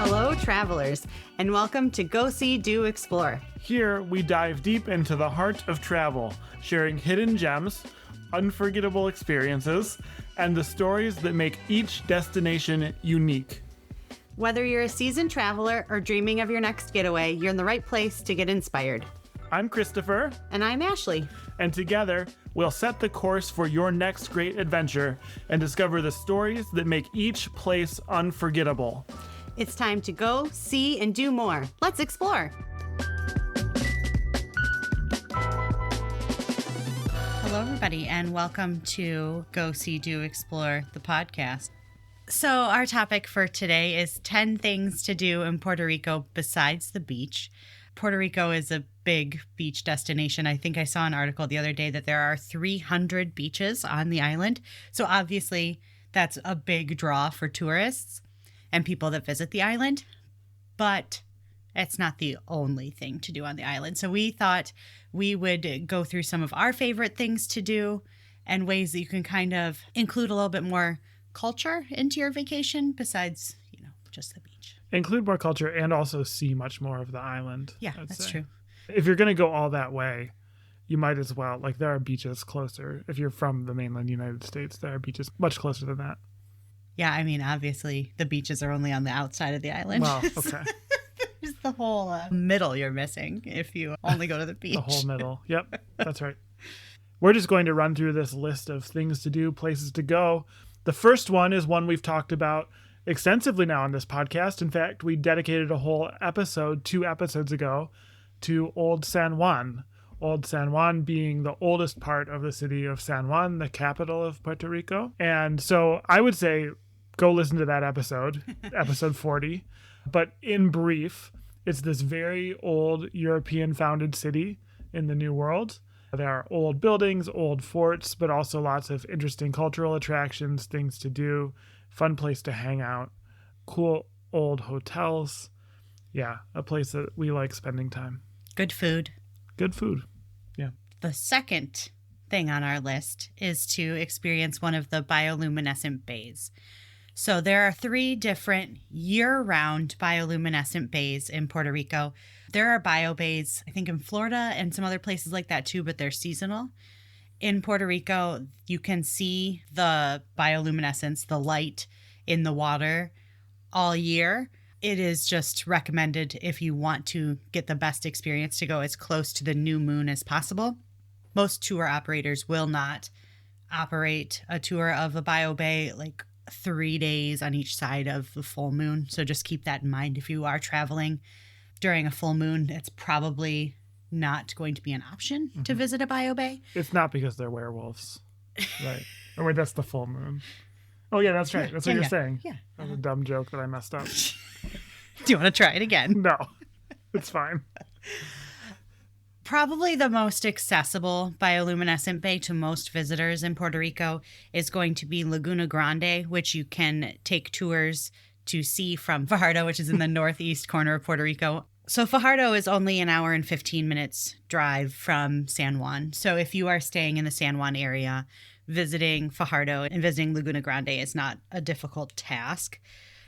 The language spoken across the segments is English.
Hello, travelers, and welcome to Go See, Do Explore. Here, we dive deep into the heart of travel, sharing hidden gems, unforgettable experiences, and the stories that make each destination unique. Whether you're a seasoned traveler or dreaming of your next getaway, you're in the right place to get inspired. I'm Christopher. And I'm Ashleigh. And together, we'll set the course for your next great adventure and discover the stories that make each place unforgettable. It's time to go, see, and do more. Let's explore. Hello, everybody, and welcome to Go See, Do Explore, the podcast. So our topic for today is 10 things to do in Puerto Rico besides the beach. Puerto Rico is a big beach destination. I think I saw an article the other day that there are 300 beaches on the island. So obviously, that's a big draw for tourists and people that visit the island, but it's not the only thing to do on the island. So we thought we would go through some of our favorite things to do and ways that you can kind of include a little bit more culture into your vacation besides, just the beach. Include more culture and also see much more of the island. Yeah, that's true. If you're going to go all that way, you might as well. Like, there are beaches closer. If you're from the mainland United States, there are beaches much closer than that. Yeah, I mean, obviously, the beaches are only on the outside of the island. Well, okay. There's the whole middle you're missing if you only go to the beach. The whole middle. Yep, that's right. We're just going to run through this list of things to do, places to go. The first one is one we've talked about extensively now on this podcast. In fact, we dedicated a whole episode 2 episodes ago to Old San Juan. Old San Juan being the oldest part of the city of San Juan, the capital of Puerto Rico. And so I would say go listen to that episode, episode 40. But in brief, it's this very old European-founded city in the New World. There are old buildings, old forts, but also lots of interesting cultural attractions, things to do, fun place to hang out, cool old hotels. Yeah, a place that we like spending time. Good food. Good food. Yeah. The second thing on our list is to experience one of the bioluminescent bays. So there are 3 different year-round bioluminescent bays in Puerto Rico. There are bio bays, I think, in Florida and some other places like that too, but they're seasonal. In Puerto Rico, you can see the bioluminescence, the light in the water all year. It is just recommended if you want to get the best experience to go as close to the new moon as possible. Most tour operators will not operate a tour of a bio bay like 3 days on each side of the full moon. So just keep that in mind. If you are traveling during a full moon, it's probably not going to be an option to visit a bio bay. It's not because they're werewolves, right? Or wait, that's the full moon. Oh, yeah, that's right. That's what you're saying. Yeah. That was a dumb joke that I messed up. Do you want to try it again? No, it's fine. Probably the most accessible bioluminescent bay to most visitors in Puerto Rico is going to be Laguna Grande, which you can take tours to see from Fajardo, which is in the northeast corner of Puerto Rico. So Fajardo is only an hour and 15 minutes drive from San Juan. So if you are staying in the San Juan area, visiting Fajardo and visiting Laguna Grande is not a difficult task.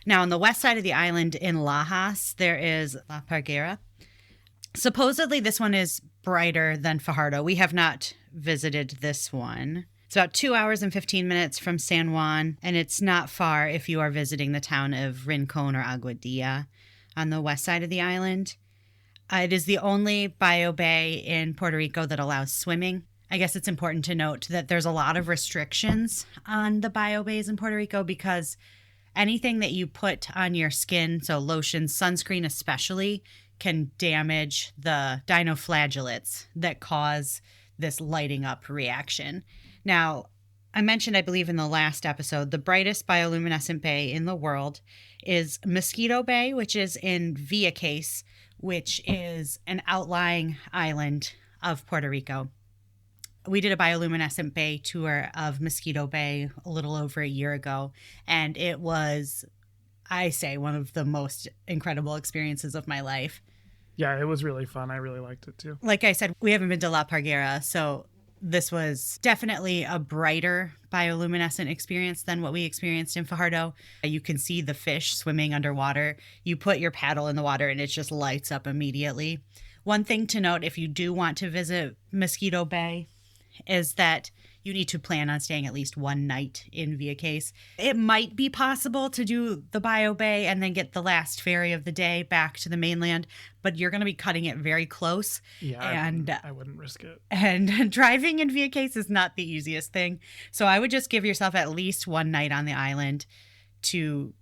Now, on the west side of the island in Lajas, there is La Parguera. Supposedly, this one is brighter than Fajardo. We have not visited this one. It's about 2 hours and 15 minutes from San Juan, and it's not far if you are visiting the town of Rincon or Aguadilla on the west side of the island. It is the only bio bay in Puerto Rico that allows swimming. I guess it's important to note that there's a lot of restrictions on the bio bays in Puerto Rico because anything that you put on your skin, so lotion, sunscreen especially, can damage the dinoflagellates that cause this lighting up reaction. Now, I mentioned, I believe in the last episode, the brightest bioluminescent bay in the world is Mosquito Bay, which is in Vieques, which is an outlying island of Puerto Rico. We did a bioluminescent bay tour of Mosquito Bay a little over a year ago, and it was, I say, one of the most incredible experiences of my life. Yeah, it was really fun. I really liked it too. Like I said, we haven't been to La Parguera, so This was definitely a brighter bioluminescent experience than what we experienced in Fajardo. You can see the fish swimming underwater. You put your paddle in the water and it just lights up immediately. One thing to note if you do want to visit Mosquito Bay is that you need to plan on staying at least one night in Vieques. It might be possible to do the Bio Bay and then get the last ferry of the day back to the mainland, but you're going to be cutting it very close. Yeah, and I wouldn't risk it. And driving in Vieques is not the easiest thing. So I would just give yourself at least one night on the island to,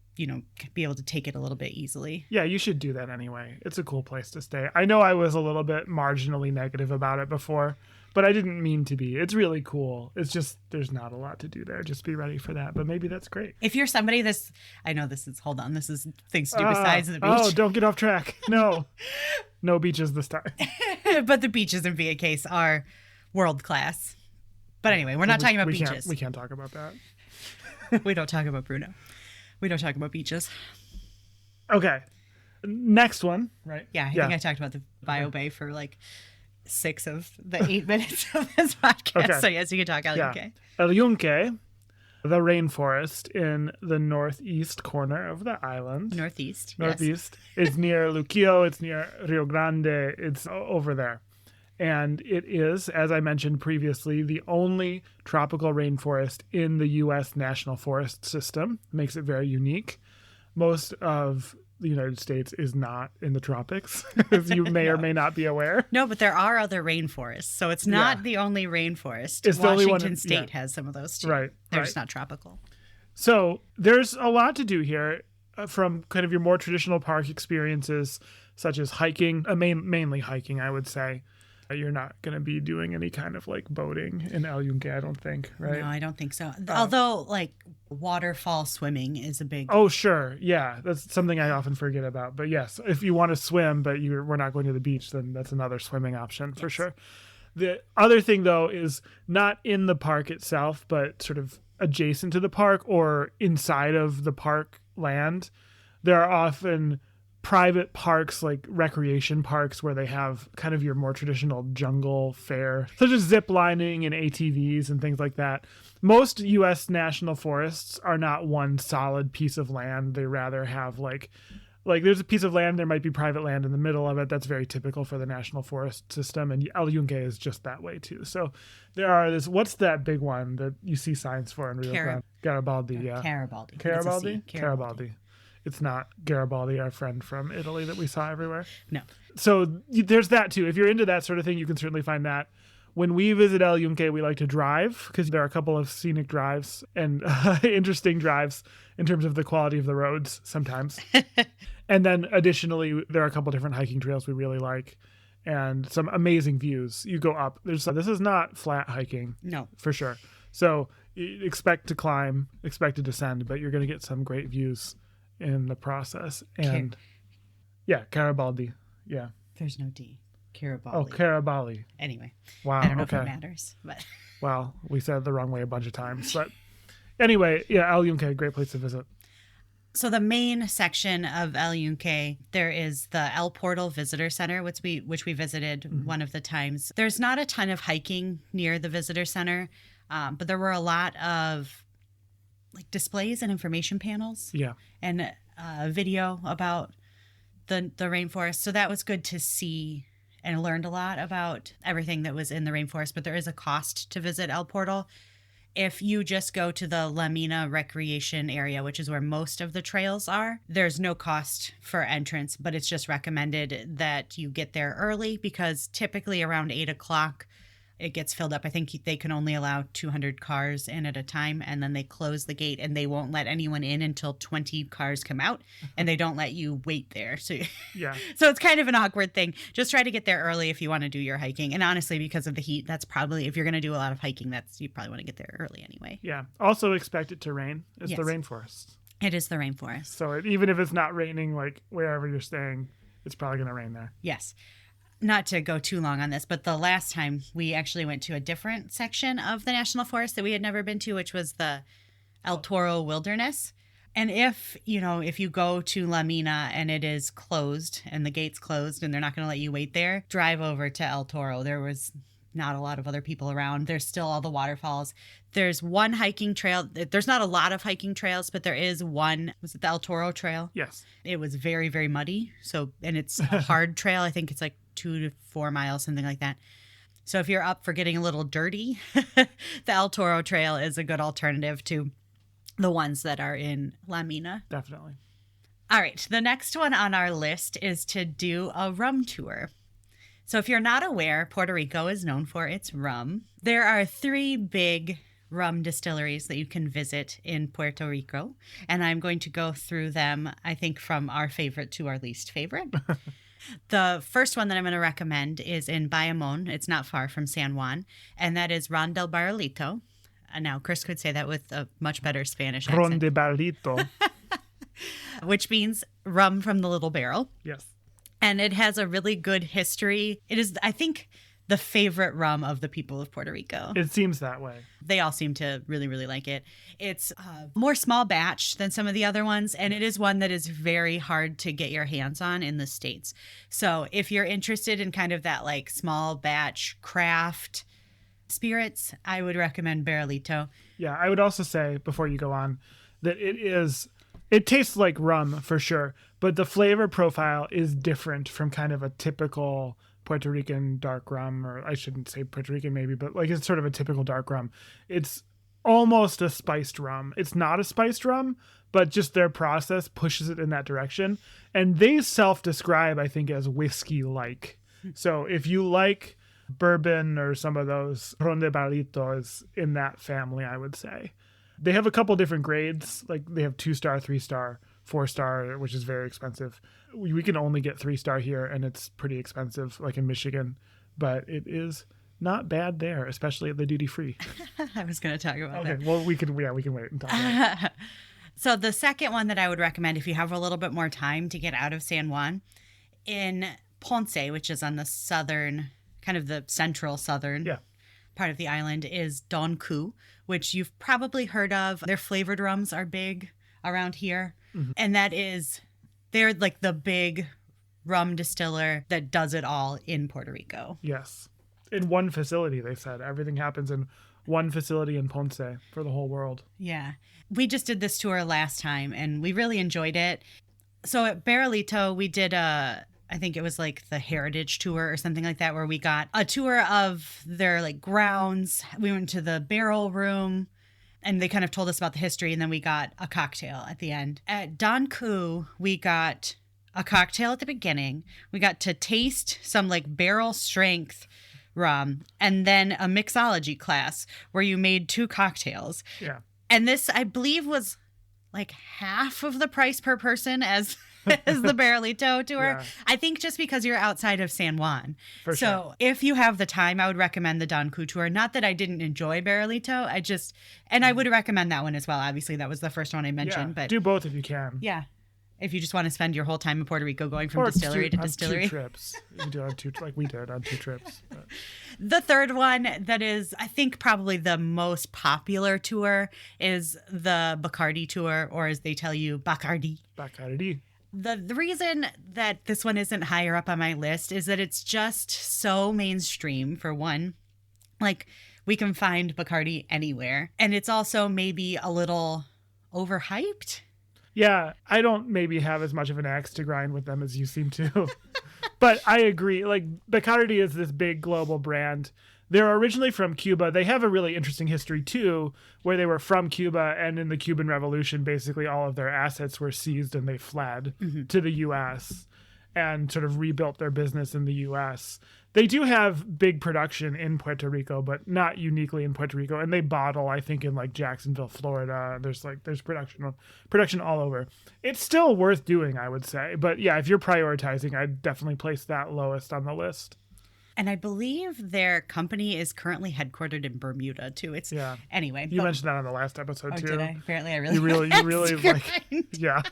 be able to take it a little bit easily. Yeah, you should do that anyway. It's a cool place to stay. I know I was a little bit marginally negative about it before, but I didn't mean to be. It's really cool. It's just there's not a lot to do there. Just be ready for that. But maybe that's great. If you're somebody this is things to do besides the beach. Oh, don't get off track. No. No beaches this time. But the beaches in Vieques are world class. But anyway, we're not talking about beaches. We can't talk about that. We don't talk about Bruno. We don't talk about beaches. Okay. Next one, right? Yeah, I think I talked about the Bio Bay for like 6 of the 8 minutes of this podcast. Okay. So yes, you can talk El Yunque. Yeah. El Yunque, the rainforest in the northeast corner of the island. Northeast. Yes. It's near Luquillo. It's near Rio Grande. It's over there. And it is, as I mentioned previously, the only tropical rainforest in the U.S. National Forest System. Makes it very unique. Most of the United States is not in the tropics, as you may or may not be aware. No, but there are other rainforests, so it's not the only rainforest. It's the only one. Washington State has some of those too. Right. They're just not tropical. So there's a lot to do here, from kind of your more traditional park experiences, such as hiking, mainly hiking, I would say. You're not going to be doing any kind of like boating in El Yunque, I don't think, right? No, I don't think so. Although like waterfall swimming is a big... Oh, sure. Yeah, that's something I often forget about. But yes, if you want to swim, but we're not going to the beach, then that's another swimming option for sure. The other thing, though, is not in the park itself, but sort of adjacent to the park or inside of the park land. There are often private parks, like recreation parks, where they have kind of your more traditional jungle fare, such as zip lining and ATVs and things like that. Most U.S. national forests are not one solid piece of land. They rather have like there's a piece of land, there might be private land in the middle of it. That's very typical for the national forest system, and El Yunque is just that way too. So there are what's that big one that you see signs for in Rio Grande? Garibaldi, yeah. Garibaldi. It's not Garibaldi, our friend from Italy that we saw everywhere. No. So there's that too. If you're into that sort of thing, you can certainly find that. When we visit El Yunque, we like to drive because there are a couple of scenic drives and interesting drives in terms of the quality of the roads sometimes. And then additionally, there are a couple different hiking trails we really like and some amazing views. You go up. This is not flat hiking. No. For sure. So expect to climb, expect to descend, but you're going to get some great views in the process. And Garibaldi. Yeah. There's no D. Garibaldi. Oh, Garibaldi. Anyway. Wow. I don't know if it matters, but well, we said it the wrong way a bunch of times. But anyway, El Yunque, great place to visit. So the main section of El Yunque, there is the El Portal Visitor Center, which we visited one of the times. There's not a ton of hiking near the visitor center, but there were a lot of like displays and information panels. Yeah. And video about the rainforest. So that was good to see, and learned a lot about everything that was in the rainforest. But there is a cost to visit El Portal. If you just go to the La Mina recreation area, which is where most of the trails are, there's no cost for entrance, but it's just recommended that you get there early because typically around 8 o'clock, it gets filled up. I think they can only allow 200 cars in at a time, and then they close the gate and they won't let anyone in until 20 cars come out, and they don't let you wait there. So so it's kind of an awkward thing. Just try to get there early if you want to do your hiking. And honestly, because of the heat, that's probably, if you're going to do a lot of hiking, you probably want to get there early anyway. Yeah. Also expect it to rain. It's the rainforest. It is the rainforest. So even if it's not raining, like wherever you're staying, it's probably going to rain there. Yes. Not to go too long on this, but the last time we actually went to a different section of the national forest that we had never been to, which was the El Toro Wilderness. And if you go to La Mina and it is closed and the gate's closed and they're not going to let you wait there, drive over to El Toro. There was not a lot of other people around. There's still all the waterfalls. There's one hiking trail. There's not a lot of hiking trails, but there is one. Was it the El Toro Trail? Yes. It was very, very muddy. And it's a hard trail. I think it's like 2 to 4 miles, something like that. So if you're up for getting a little dirty, the El Toro Trail is a good alternative to the ones that are in La Mina. Definitely. All right. The next one on our list is to do a rum tour. So if you're not aware, Puerto Rico is known for its rum. There are 3 big rum distilleries that you can visit in Puerto Rico. And I'm going to go through them, I think, from our favorite to our least favorite. The first one that I'm going to recommend is in Bayamon. It's not far from San Juan. And that is Ron del Barrilito. Now, Chris could say that with a much better Spanish accent. Ron de Barrilito. Which means rum from the little barrel. Yes. And it has a really good history. It is, I think, the favorite rum of the people of Puerto Rico. It seems that way. They all seem to really, really like it. It's a more small batch than some of the other ones, and it is one that is very hard to get your hands on in the States. So if you're interested in kind of that like small batch craft spirits, I would recommend Barrilito. Yeah, I would also say, before you go on, that it tastes like rum for sure, but the flavor profile is different from kind of a typical Puerto Rican dark rum, or I shouldn't say Puerto Rican maybe, but like it's sort of a typical dark rum. It's almost a spiced rum. It's not a spiced rum, but just their process pushes it in that direction. And they self-describe, I think, as whiskey-like. So if you like bourbon or some of those, Ron de Barrilito is in that family, I would say. They have a couple different grades. Like they have 2-star, 3-star, 4-star, which is very expensive. We can only get 3-star here, and it's pretty expensive, like in Michigan. But it is not bad there, especially at the duty free. I was going to talk about that. Okay, well, we can wait and talk about it. So the second one that I would recommend, if you have a little bit more time to get out of San Juan, in Ponce, which is on the southern, kind of the central southern part of the island, is Don Q, which you've probably heard of. Their flavored rums are big around here. Mm-hmm. And they're like the big rum distiller that does it all in Puerto Rico. Yes. In one facility, they said. Everything happens in one facility in Ponce for the whole world. Yeah. We just did this tour last time, and we really enjoyed it. So at Barrilito, we did I think it was like the Heritage Tour or something like that, where we got a tour of their like grounds. We went to the barrel room, and they kind of told us about the history, and then we got a cocktail at the end. At Don Q, we got a cocktail at the beginning. We got to taste some like barrel strength rum, and then a mixology class where you made 2 cocktails. Yeah. And this, I believe, was like half of the price per person as the Barrilito tour. Yeah. I think just because you're outside of San Juan. For sure. If you have the time, I would recommend the Don Q tour. Not that I didn't enjoy Barrilito. I would recommend that one as well. Obviously, that was the first one I mentioned. But do both if you can. Yeah. If you just want to spend your whole time in Puerto Rico going from distillery to distillery. 2 trips. You can do it on 2, like we did on 2 trips. But. The third one that is, I think, probably the most popular tour is the Bacardi tour, or as they tell you, Bacardi. Bacardi. The reason that this one isn't higher up on my list is that it's just so mainstream, for one. Like, we can find Bacardi anywhere. And it's also maybe a little overhyped. Yeah, I don't maybe have as much of an axe to grind with them as you seem to. But I agree. Like, Bacardi is this big global brand. They're originally from Cuba. They have a really interesting history, too, where they were from Cuba, and in the Cuban Revolution, basically all of their assets were seized and they fled to the U.S. and sort of rebuilt their business in the U.S. They do have big production in Puerto Rico, but not uniquely in Puerto Rico. And they bottle, I think, in like Jacksonville, Florida. There's production all over. It's still worth doing, I would say. But yeah, if you're prioritizing, I'd definitely place that lowest on the list. And I believe their company is currently headquartered in Bermuda too. Anyway. You mentioned that on the last episode too. Did I? Apparently, I you really like. Yeah.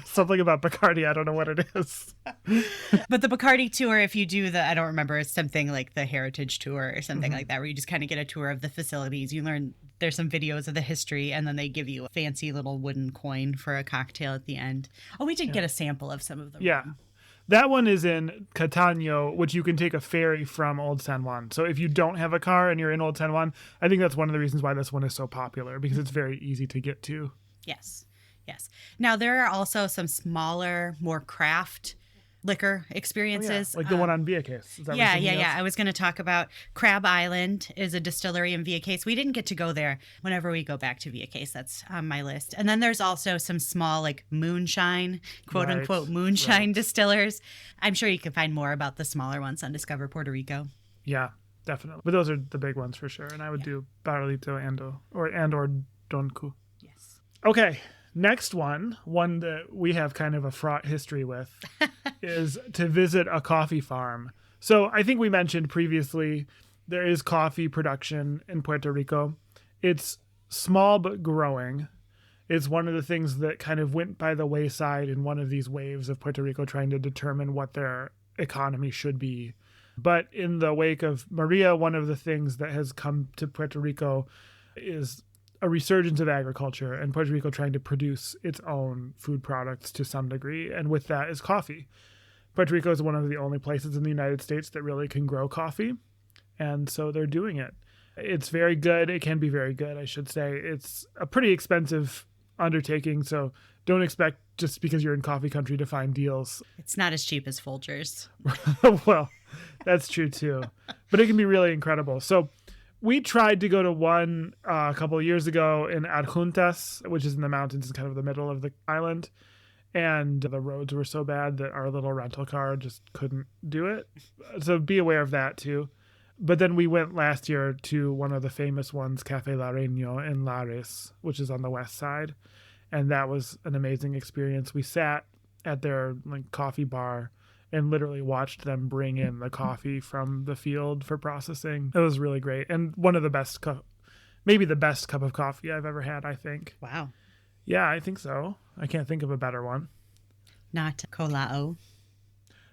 Something about Bacardi. I don't know what it is. But the Bacardi tour, if you do I don't remember, it's something like the Heritage Tour or something like that, where you just kind of get a tour of the facilities. You learn there's some videos of the history, and then they give you a fancy little wooden coin for a cocktail at the end. Oh, we did get a sample of some of them. Yeah. That one is in Catano, which you can take a ferry from Old San Juan. So if you don't have a car and you're in Old San Juan, I think that's one of the reasons why this one is so popular, because it's very easy to get to. Yes. Now, there are also some smaller, more craft liquor experiences. Like the one on Vieques. Yeah. I was going to talk about Crab Island is a distillery in Vieques. We didn't get to go there. Whenever we go back to Vieques, that's on my list. And then there's also some small like moonshine, quote unquote moonshine distillers. I'm sure you can find more about the smaller ones on Discover Puerto Rico. Yeah, definitely. But those are the big ones for sure. And I would do Barrilito or Donku. Yes. Okay. Next one that we have kind of a fraught history with is to visit a coffee farm. So I think we mentioned previously there is coffee production in Puerto Rico. It's small but growing. It's one of the things that kind of went by the wayside in one of these waves of Puerto Rico trying to determine what their economy should be. But in the wake of Maria, one of the things that has come to Puerto Rico is a resurgence of agriculture and Puerto Rico trying to produce its own food products to some degree. And with that is coffee. Puerto Rico is one of the only places in the United States that really can grow coffee. And so they're doing it. It's very good. It can be very good, I should say. It's a pretty expensive undertaking. So don't expect just because you're in coffee country to find deals. It's not as cheap as Folgers. Well, that's true too. But it can be really incredible. So we tried to go to one a couple of years ago in Adjuntas, which is in the mountains in kind of the middle of the island. And the roads were so bad that our little rental car just couldn't do it. So be aware of that too. But then we went last year to one of the famous ones, Café Lareño in Lares, which is on the west side. And that was an amazing experience. We sat at their coffee bar and literally watched them bring in the coffee from the field for processing. It was really great. And one of the best, maybe the best cup of coffee I've ever had, I think. Wow. Yeah, I think so. I can't think of a better one. Not Colao.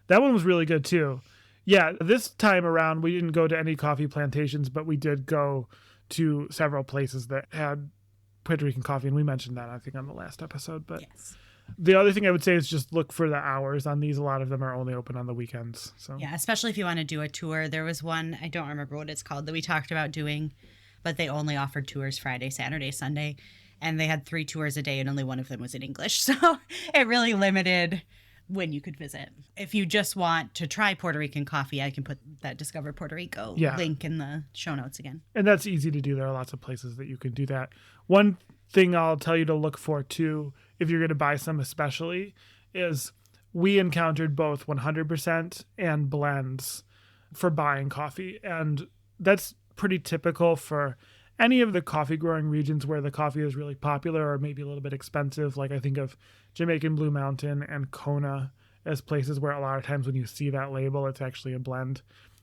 That one was really good too. Yeah, this time around, we didn't go to any coffee plantations, but we did go to several places that had Puerto Rican coffee. And we mentioned that, I think, on the last episode. But yes. The other thing I would say is just look for the hours on these. A lot of them are only open on the weekends. So yeah, especially if you want to do a tour. There was one, I don't remember what it's called, that we talked about doing, but they only offered tours Friday, Saturday, Sunday. And they had 3 tours a day and only one of them was in English. So it really limited when you could visit. If you just want to try Puerto Rican coffee, I can put that Discover Puerto Rico link in the show notes again. And that's easy to do. There are lots of places that you can do that. One thing I'll tell you to look for too, if you're going to buy some especially, is we encountered both 100% and blends for buying coffee. And that's pretty typical for any of the coffee growing regions where the coffee is really popular or maybe a little bit expensive. Like I think of Jamaican Blue Mountain and Kona as places where a lot of times when you see that label, it's actually a blend.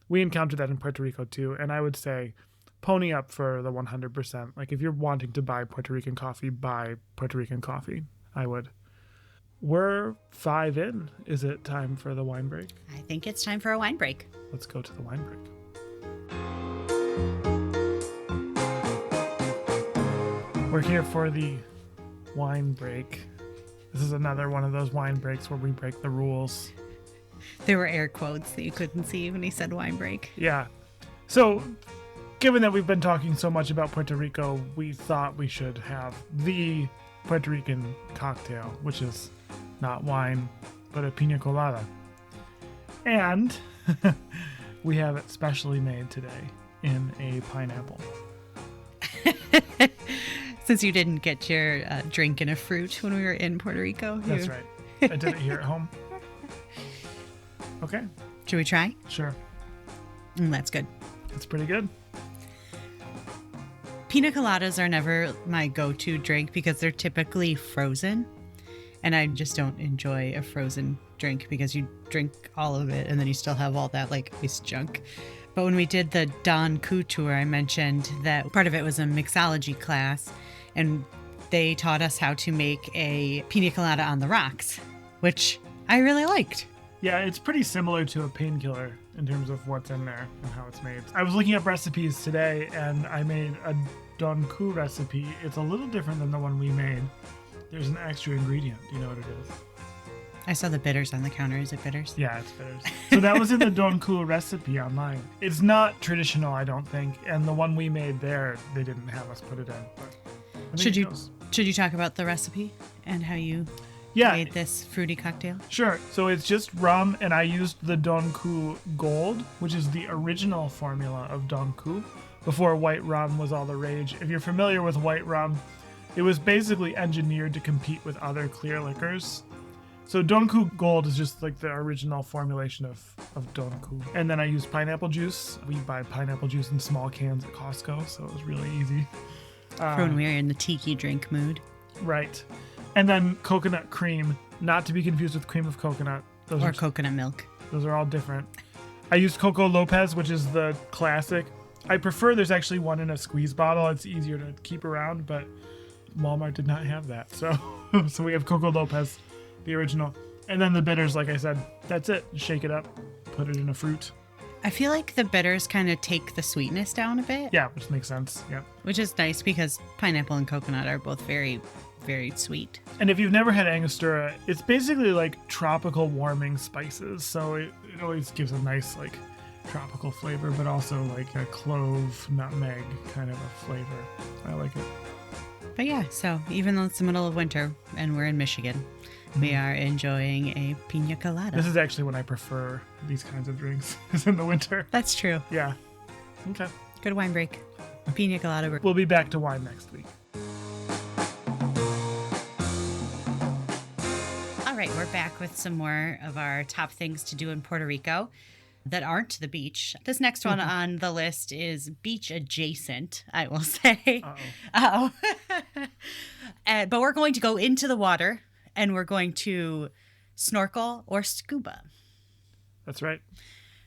We encountered that in Puerto Rico too. And I would say pony up for the 100%. Like if you're wanting to buy Puerto Rican coffee, buy Puerto Rican coffee. I would. We're 5 in. Is it time for the wine break? I think it's time for a wine break. Let's go to the wine break. We're here for the wine break. This is another one of those wine breaks where we break the rules. There were air quotes that you couldn't see when he said wine break. Yeah. So, given that we've been talking so much about Puerto Rico, we thought we should have the Puerto Rican cocktail, which is not wine, but a pina colada. And we have it specially made today in a pineapple. Since you didn't get your drink in a fruit when we were in Puerto Rico. That's right. I did it here at home. Okay. Should we try? Sure. That's good. It's pretty good. Pina coladas are never my go-to drink because they're typically frozen. And I just don't enjoy a frozen drink because you drink all of it and then you still have all that ice junk. But when we did the Don Ku tour, I mentioned that part of it was a mixology class, and they taught us how to make a pina colada on the rocks, which I really liked. Yeah, it's pretty similar to a painkiller in terms of what's in there and how it's made. I was looking up recipes today, and I made a Don Ku recipe. It's a little different than the one we made. There's an extra ingredient. Do you know what it is? I saw the bitters on the counter. Is it bitters? Yeah, it's bitters. So that was in the Donku recipe online. It's not traditional, I don't think. And the one we made there, they didn't have us put it in. But Should you talk about the recipe and how you made this fruity cocktail? Sure. So it's just rum, and I used the Donku Gold, which is the original formula of Donku, before white rum was all the rage. If you're familiar with white rum, it was basically engineered to compete with other clear liquors. So Donku Gold is just like the original formulation of Donku. And then I used pineapple juice. We buy pineapple juice in small cans at Costco, so it was really easy. For when we're in the tiki drink mood. Right. And then coconut cream, not to be confused with cream of coconut. Or coconut milk. Those are all different. I used Coco Lopez, which is the classic. I prefer there's actually one in a squeeze bottle. It's easier to keep around, but Walmart did not have that. So we have Coco Lopez, the original. And then the bitters, like I said, that's it. Shake it up, put it in a fruit. I feel like the bitters kind of take the sweetness down a bit. Yeah, which makes sense. Yeah. Which is nice because pineapple and coconut are both very, very sweet. And if you've never had Angostura, it's basically like tropical warming spices. So it always gives a nice like tropical flavor, but also like a clove, nutmeg kind of a flavor. I like it. But yeah, so even though it's the middle of winter and we're in Michigan, we are enjoying a pina colada. This is actually when I prefer these kinds of drinks, is in the winter. That's true. Yeah. Okay. Good wine break. Pina colada. We'll be back to wine next week. All right, we're back with some more of our top things to do in Puerto Rico that aren't the beach. This next one on the list is beach adjacent, I will say. Uh-oh. But we're going to go into the water and we're going to snorkel or scuba. That's right.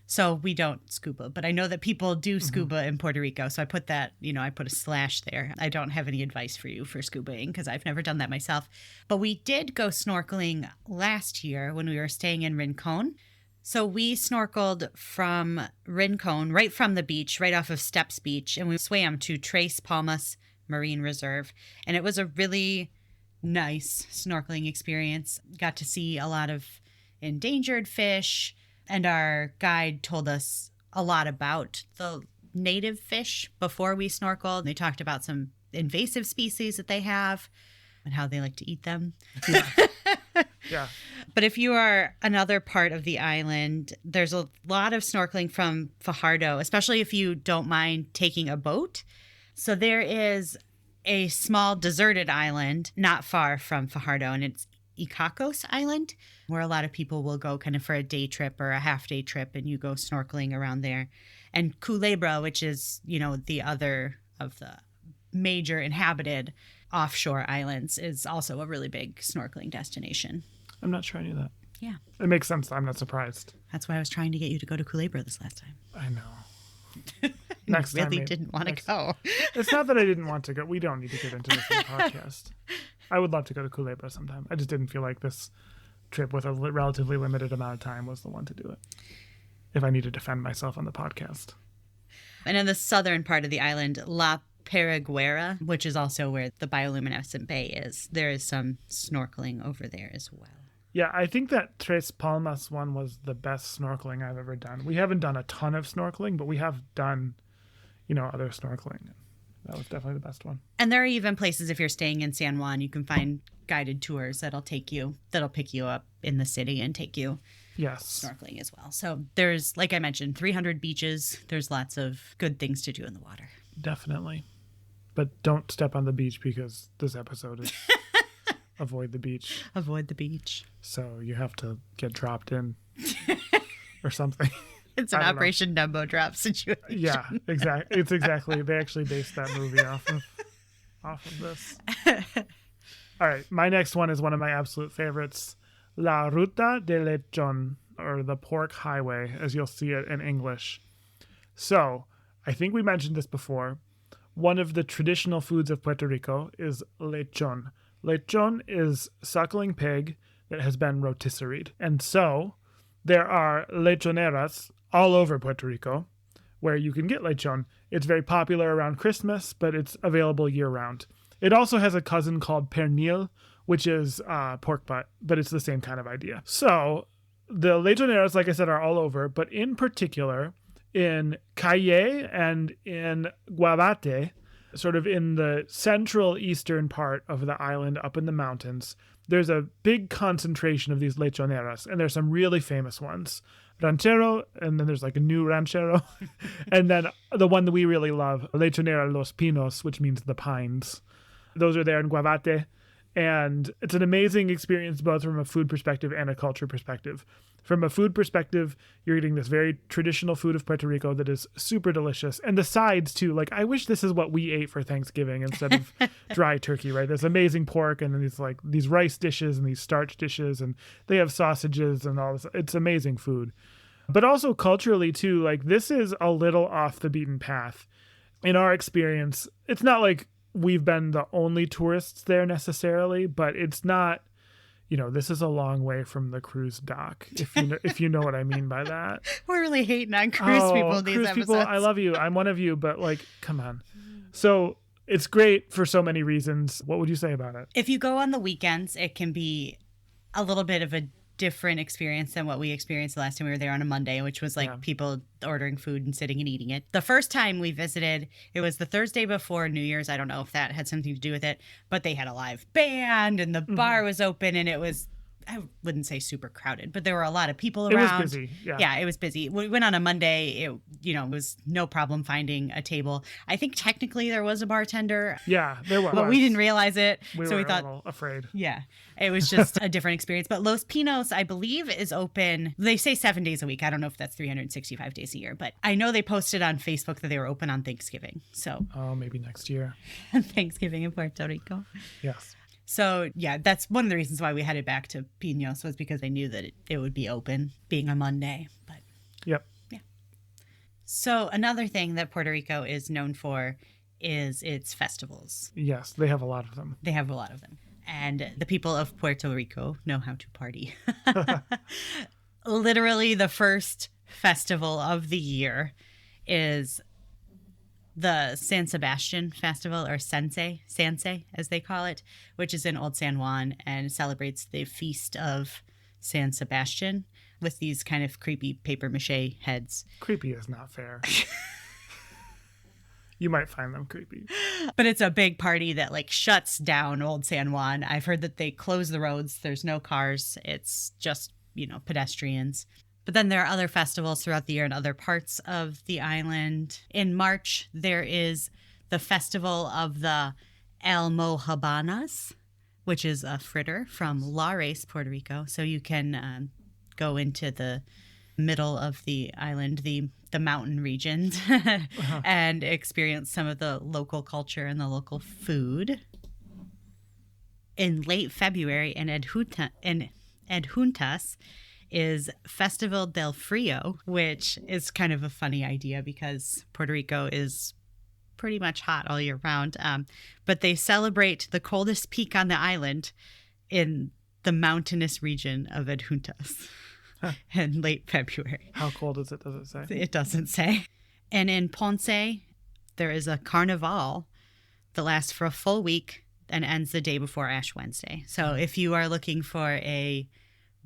So we don't scuba, but I know that people do scuba in Puerto Rico. So I put that, I put a slash there. I don't have any advice for you for scubaing because I've never done that myself. But we did go snorkeling last year when we were staying in Rincon. So we snorkeled from Rincon, right from the beach, right off of Steps Beach, and we swam to Tres Palmas Marine Reserve. And it was a really nice snorkeling experience. Got to see a lot of endangered fish, and our guide told us a lot about the native fish before we snorkeled. They talked about some invasive species that they have and how they like to eat them. Yeah. Yeah. But if you are another part of the island, there's a lot of snorkeling from Fajardo, especially if you don't mind taking a boat. So there is a small deserted island not far from Fajardo, and it's Icacos Island, where a lot of people will go kind of for a day trip or a half-day trip, and you go snorkeling around there. And Culebra, which is, the other of the major inhabited offshore islands, is also a really big snorkeling destination. I'm not sure I knew that. Yeah. It makes sense. I'm not surprised. That's why I was trying to get you to go to Culebra this last time. I know. Next you time. really didn't want to go. It's not that I didn't want to go. We don't need to get into this in the podcast. I would love to go to Culebra sometime. I just didn't feel like this trip with a relatively limited amount of time was the one to do it, if I need to defend myself on the podcast. And in the southern part of the island, La Paraguera, which is also where the Bioluminescent Bay is, there is some snorkeling over there as well. Yeah, I think that Tres Palmas one was the best snorkeling I've ever done. We haven't done a ton of snorkeling, but we have done, other snorkeling. That was definitely the best one. And there are even places, if you're staying in San Juan, you can find guided tours that'll pick you up in the city and take you snorkeling as well. So there's, like I mentioned, 300 beaches. There's lots of good things to do in the water. Definitely. But don't step on the beach because this episode is avoid the beach. Avoid the beach. So you have to get dropped in or something. It's an Operation Dumbo Drop situation. Yeah, exactly. It's exactly. They actually based that movie off of this. All right, my next one is one of my absolute favorites, La Ruta de Lechon, or the Pork Highway, as you'll see it in English. So, I think we mentioned this before. One of the traditional foods of Puerto Rico is lechon. Lechon is suckling pig that has been rotisseried. And so, there are lechoneras all over Puerto Rico where you can get lechon. It's very popular around Christmas, but it's available year-round. It also has a cousin called pernil, which is pork butt, but it's the same kind of idea. So the lechoneras, like I said, are all over, but in particular in Calle and in Guabate, sort of in the central eastern part of the island up in the mountains, there's a big concentration of these lechoneras, and there's some really famous ones. Ranchero, and then there's like a new ranchero, and then the one that we really love, Lechonera Los Pinos, which means the pines. Those are there in Guabate, and it's an amazing experience both from a food perspective and a culture perspective. From a food perspective, you're eating this very traditional food of Puerto Rico that is super delicious. And the sides, too. Like, I wish this is what we ate for Thanksgiving instead of dry turkey, right? There's amazing pork and then these rice dishes and these starch dishes. And they have sausages and all this. It's amazing food. But also culturally, too, like, this is a little off the beaten path. In our experience, it's not like we've been the only tourists there necessarily, but it's not... this is a long way from the cruise dock, if you know what I mean by that. We're really hating on cruise people these cruise episodes. People, I love you. I'm one of you, but come on. So it's great for so many reasons. What would you say about it? If you go on the weekends, it can be a little bit of a different experience than what we experienced the last time we were there on a Monday, which was people ordering food and sitting and eating it. The first time we visited, it was the Thursday before New Year's. I don't know if that had something to do with it, but they had a live band and the bar was open, and it was, I wouldn't say super crowded, but there were a lot of people around. It was busy. Yeah, it was busy. We went on a Monday. It was no problem finding a table. I think technically there was a bartender. Yeah, there was. But we didn't realize it. We so were we thought, a little afraid. Yeah, it was just a different experience. But Los Pinos, I believe, is open. They say 7 days a week. I don't know if that's 365 days a year, but I know they posted on Facebook that they were open on Thanksgiving. So maybe next year. Thanksgiving in Puerto Rico. Yes. So, yeah, that's one of the reasons why we headed back to Pinos, was because they knew that it would be open, being a Monday. But yep. Yeah. So another thing that Puerto Rico is known for is its festivals. Yes, they have a lot of them. They have a lot of them. And the people of Puerto Rico know how to party. Literally, the first festival of the year is the San Sebastian Festival, or Sanse, as they call it, which is in Old San Juan and celebrates the feast of San Sebastian with these kind of creepy papier-mâché heads. Creepy is not fair. You might find them creepy. But it's a big party that shuts down Old San Juan. I've heard that they close the roads. There's no cars. It's just, pedestrians. But then there are other festivals throughout the year in other parts of the island. In March, there is the festival of the Almohabanas, which is a fritter from Lajas, Puerto Rico. So you can go into the middle of the island, the mountain regions, and experience some of the local culture and the local food. In late February, in Adjuntas, is Festival del Frio, which is kind of a funny idea because Puerto Rico is pretty much hot all year round. But they celebrate the coldest peak on the island in the mountainous region of Adjuntas in late February. How cold is it? Does it say? It doesn't say. And in Ponce, there is a carnival that lasts for a full week and ends the day before Ash Wednesday. So if you are looking for a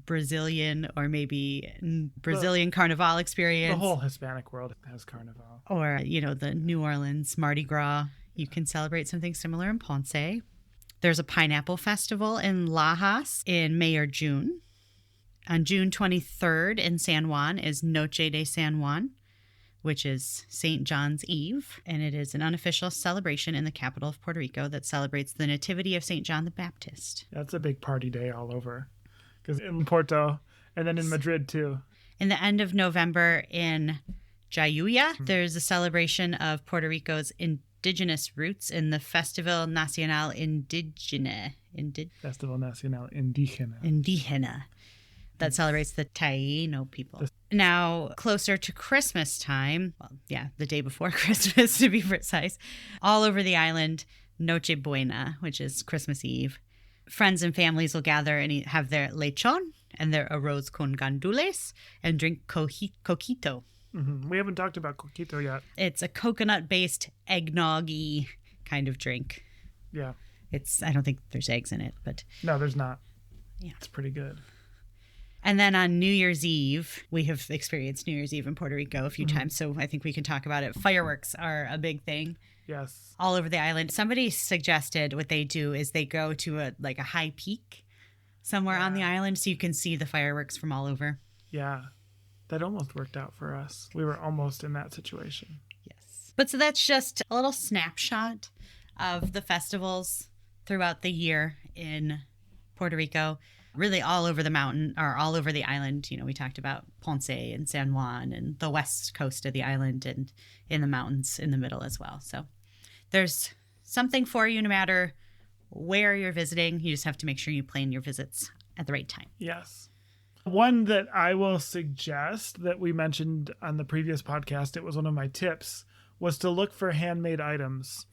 Brazilian or maybe Brazilian carnival experience. The whole Hispanic world has carnival. Or, the New Orleans Mardi Gras. You can celebrate something similar in Ponce. There's a pineapple festival in Lajas in May or June. On June 23rd in San Juan is Noche de San Juan, which is St. John's Eve. And it is an unofficial celebration in the capital of Puerto Rico that celebrates the nativity of St. John the Baptist. That's a big party day all over. Because in Porto, and then in Madrid, too. In the end of November in Jayuya, there's a celebration of Puerto Rico's indigenous roots in the Festival Nacional Indígena. Festival Nacional Indígena. Indígena. That celebrates the Taíno people. Now, closer to Christmas time, the day before Christmas to be precise, all over the island, Noche Buena, which is Christmas Eve. Friends and families will gather and have their lechon and their arroz con gandules and drink coquito. Mm-hmm. We haven't talked about coquito yet. It's a coconut-based eggnog-y kind of drink. Yeah. I don't think there's eggs in it, but No, there's not. yeah. It's pretty good. And then on New Year's Eve, we have experienced New Year's Eve in Puerto Rico a few times, so I think we can talk about it. Fireworks are a big thing. Yes. All over the island. Somebody suggested what they do is they go to a high peak somewhere on the island so you can see the fireworks from all over. Yeah. That almost worked out for us. We were almost in that situation. Yes. But so that's just a little snapshot of the festivals throughout the year in Puerto Rico. Really all over the mountain or all over the island. We talked about Ponce and San Juan and the west coast of the island and in the mountains in the middle as well. So there's something for you no matter where you're visiting. You just have to make sure you plan your visits at the right time. Yes. One that I will suggest that we mentioned on the previous podcast, it was one of my tips, was to look for handmade items.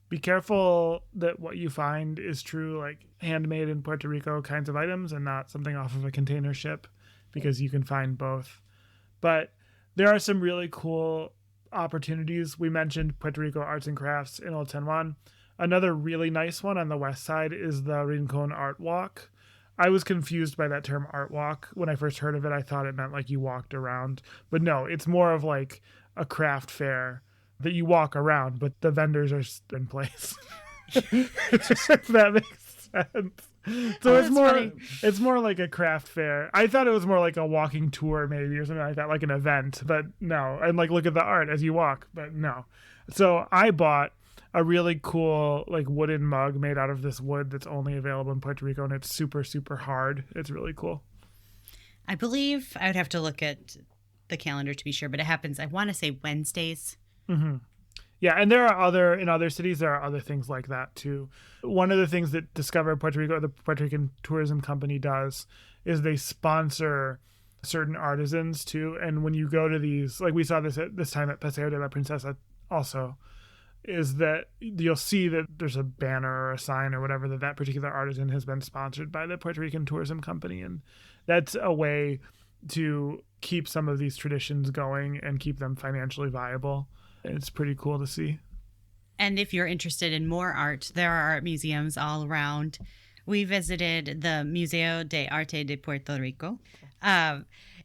Be careful that what you find is true, like handmade in Puerto Rico kinds of items and not something off of a container ship, because you can find both. But there are some really cool opportunities. We mentioned Puerto Rico Arts and Crafts in Old San Juan. Another really nice one on the west side is the Rincon Art Walk. I was confused by that term art walk. When I first heard of it, I thought it meant like you walked around. But no, it's more of like a craft fair that you walk around, but the vendors are in place. If that makes sense. So it's more like a craft fair. I thought it was more like a walking tour maybe or something like that, like an event, but no. And like look at the art as you walk, but no. So I bought a really cool like wooden mug made out of this wood that's only available in Puerto Rico, and it's super, super hard. It's really cool. I believe I would have to look at the calendar to be sure, but it happens, I want to say Wednesdays. Mm-hmm. Yeah, and in other cities, there are other things like that too. One of the things that Discover Puerto Rico, the Puerto Rican tourism company, does is they sponsor certain artisans too. And when you go to these, like we saw this time at Paseo de la Princesa also, is that you'll see that there's a banner or a sign or whatever that particular artisan has been sponsored by the Puerto Rican tourism company. And that's a way to keep some of these traditions going and keep them financially viable. It's pretty cool to see. And if you're interested in more art, there are art museums all around. We visited the Museo de Arte de Puerto Rico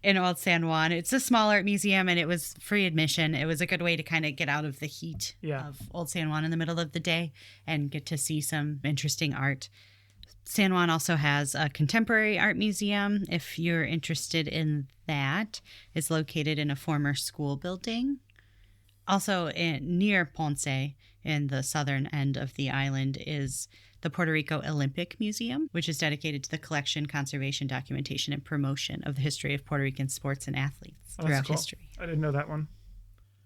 in Old San Juan. It's a small art museum, and it was free admission. It was a good way to kind of get out of the heat of Old San Juan in the middle of the day and get to see some interesting art. San Juan also has a contemporary art museum. If you're interested in that, it's located in a former school building. Also near Ponce, in the southern end of the island, is the Puerto Rico Olympic Museum, which is dedicated to the collection, conservation, documentation, and promotion of the history of Puerto Rican sports and athletes throughout history. I didn't know that one.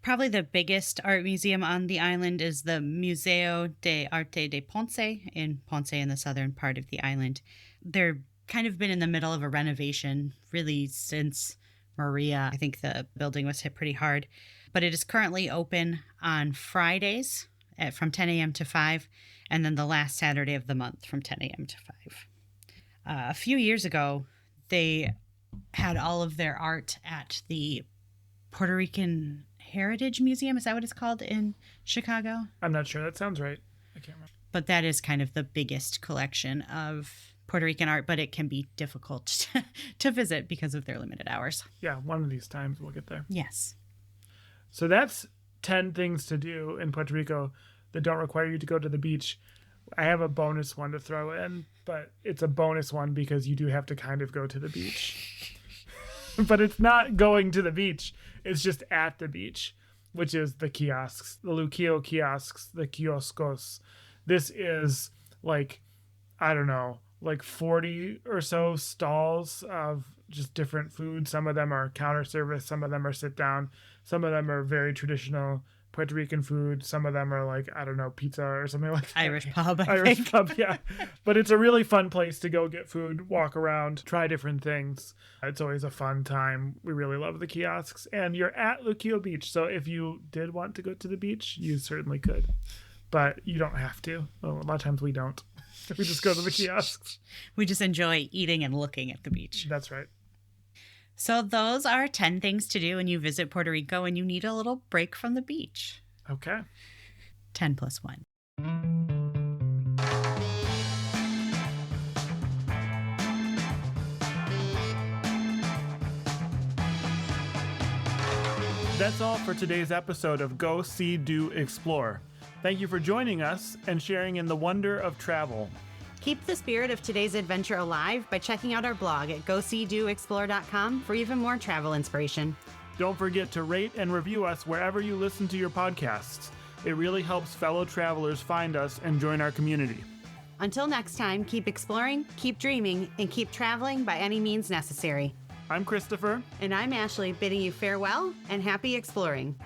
Probably the biggest art museum on the island is the Museo de Arte de Ponce in the southern part of the island. They're kind of been in the middle of a renovation really since Maria. I think the building was hit pretty hard. But it is currently open on Fridays from 10 a.m. to 5, and then the last Saturday of the month from 10 a.m. to 5. A few years ago, they had all of their art at the Puerto Rican Heritage Museum. Is that what it's called in Chicago? I'm not sure. That sounds right. I can't remember. But that is kind of the biggest collection of Puerto Rican art, but it can be difficult to visit because of their limited hours. Yeah, one of these times we'll get there. Yes. So that's 10 things to do in Puerto Rico that don't require you to go to the beach. I have a bonus one to throw in, but it's a bonus one because you do have to kind of go to the beach. But it's not going to the beach. It's just at the beach, which is the kiosks, the Luquillo kiosks, the kioscos. This is like, I don't know, like 40 or so stalls of just different food. Some of them are counter service. Some of them are sit down. Some of them are very traditional Puerto Rican food. Some of them are like, I don't know, pizza or something like that. Irish pub, Irish pub, yeah. But it's a really fun place to go get food, walk around, try different things. It's always a fun time. We really love the kiosks. And you're at Luquillo Beach, so if you did want to go to the beach, you certainly could. But you don't have to. Well, a lot of times we don't. We just go to the kiosks. We just enjoy eating and looking at the beach. That's right. So those are 10 things to do when you visit Puerto Rico and you need a little break from the beach. Okay. 10 plus 1. That's all for today's episode of Go, See, Do, Explore. Thank you for joining us and sharing in the wonder of travel. Keep the spirit of today's adventure alive by checking out our blog at goseedoexplore.com for even more travel inspiration. Don't forget to rate and review us wherever you listen to your podcasts. It really helps fellow travelers find us and join our community. Until next time, keep exploring, keep dreaming, and keep traveling by any means necessary. I'm Christopher. And I'm Ashleigh, bidding you farewell and happy exploring.